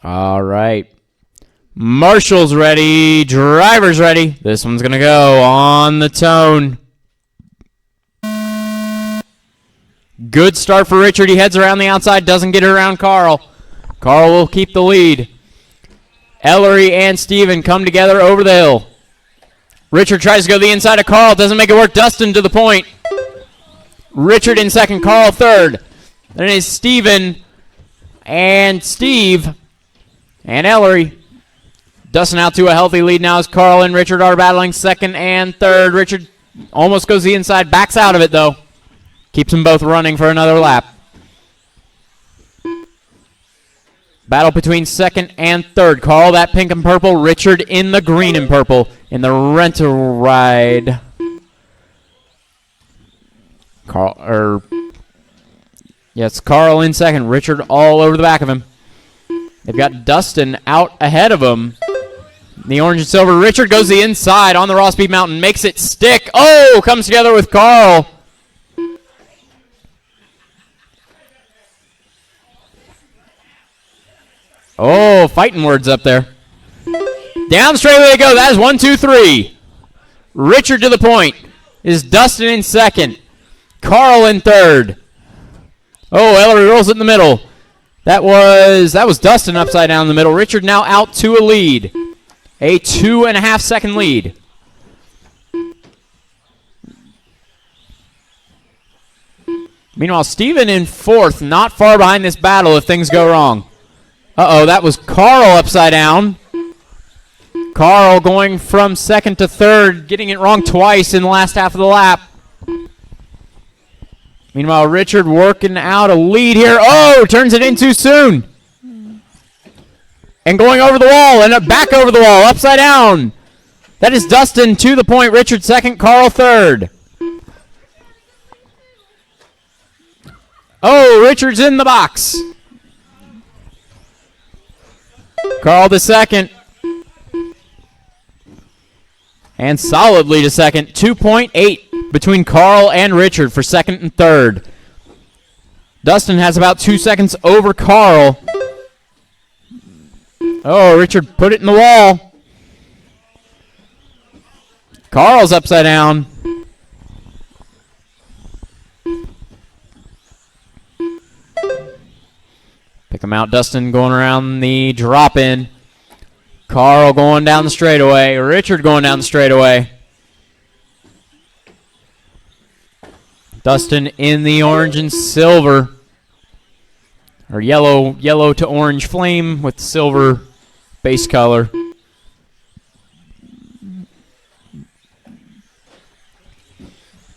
All right. Marshall's ready. Driver's ready. This one's going to go on the tone. Good start for Richard. He heads around the outside, doesn't get it around Carl. Carl will keep the lead. Ellery and Steven come together over the hill. Richard tries to go the inside of Carl, doesn't make it work. Dustin to the point. Richard in second, Carl third. Then it is Steven and Steve and Ellery. Dustin out to a healthy lead now as Carl and Richard are battling second and third. Richard almost goes the inside, backs out of it though. Keeps them both running for another lap. Battle between second and third. Carl, that pink and purple. Richard in the green and purple in the rental ride. Yes, Carl in second. Richard all over the back of him. They've got Dustin out ahead of him. The orange and silver. Richard goes the inside on the Raw Speed Mountain. Makes it stick. Oh, comes together with Carl. Oh, fighting words up there. Down the straightaway they go. That is 1, 2, 3. Richard to the point. Is Dustin in second. Carl in third. Oh, Ellery rolls it in the middle. That was Dustin upside down in the middle. Richard now out to a lead. A 2.5 second lead. Meanwhile, Steven in fourth, not far behind this battle if things go wrong. Uh-oh, that was Carl upside down. Carl going from second to third, getting it wrong twice in the last half of the lap. Meanwhile, Richard working out a lead here. Oh, turns it in too soon. And going over the wall, and back over the wall, upside down. That is Dustin to the point. Richard second, Carl third. Oh, Richard's in the box. Carl to second. And solidly to second. 2.8 between Carl and Richard for second and third. Dustin has about 2 seconds over Carl. Oh, Richard put it in the wall. Carl's upside down. Pick him out. Dustin going around the drop-in. Carl going down the straightaway. Richard going down the straightaway. Dustin in the orange and silver. Or yellow to orange flame with silver base color.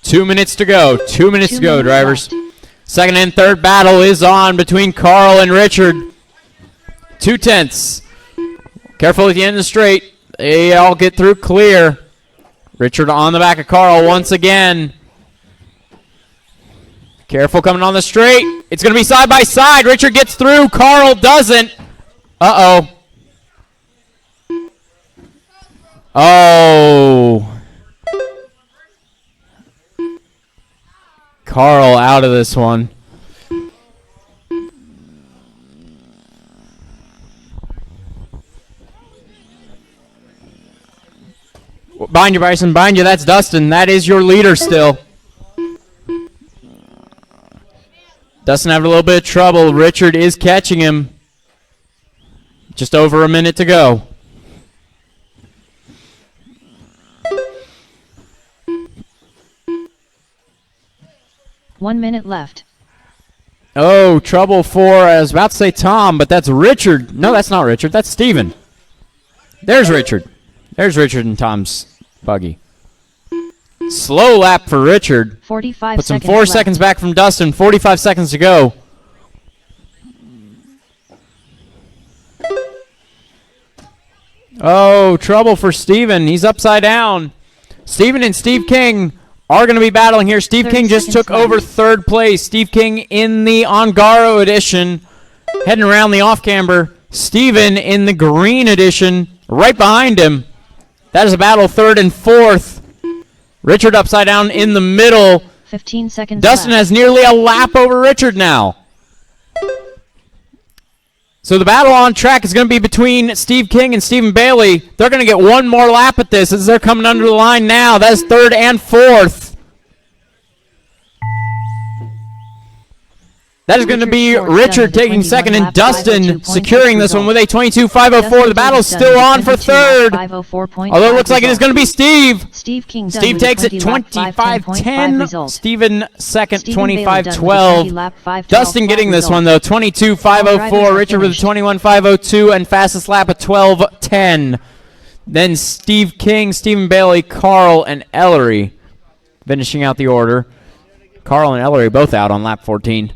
Two minutes to go. 2 minutes to go, drivers. Left. Second and third battle is on between Carl and Richard. 2/10. Careful at the end of the straight. They all get through clear. Richard on the back of Carl once again. Careful coming on the straight. It's going to be side by side. Richard gets through. Carl doesn't. Uh-oh. Oh. Carl out of this one. Behind you, Bryson. Behind you. That's Dustin. That is your leader still. Dustin having a little bit of trouble. Richard is catching him. Just over a minute to go. One minute left. Oh, trouble for, I was about to say Tom, but that's Richard. No, that's not Richard. That's Steven. There's Richard. There's Richard and Tom's buggy. Slow lap for Richard. 45 Puts him seconds 4 left. seconds back from Dustin. 45 seconds to go. Oh, trouble for Steven. He's upside down. Steven and Steve King are going to be battling here. Steve 30 King just seconds took over third place. Steve King in the Ongaro edition, heading around the off-camber. Steven in the green edition, right behind him. That is a battle third and fourth. Richard upside down in the middle. 15 seconds Dustin left. has nearly a lap over Richard now. So the battle on track is going to be between Steve King and Stephen Bailey. They're going to get one more lap at this as they're coming under the line now. That's third and fourth. That is going to be Richard taking second and Dustin securing this one with a 22.504. The battle's still on for third. Although it looks like it is going to be Steve. Steve takes it 25.10. Steven second, 25.12. Dustin getting this one though, 22.504. Richard with a 21.502 and fastest lap of 12.10. Then Steve King, Stephen Bailey, Carl, and Ellery finishing out the order. Carl and Ellery both out on lap 14.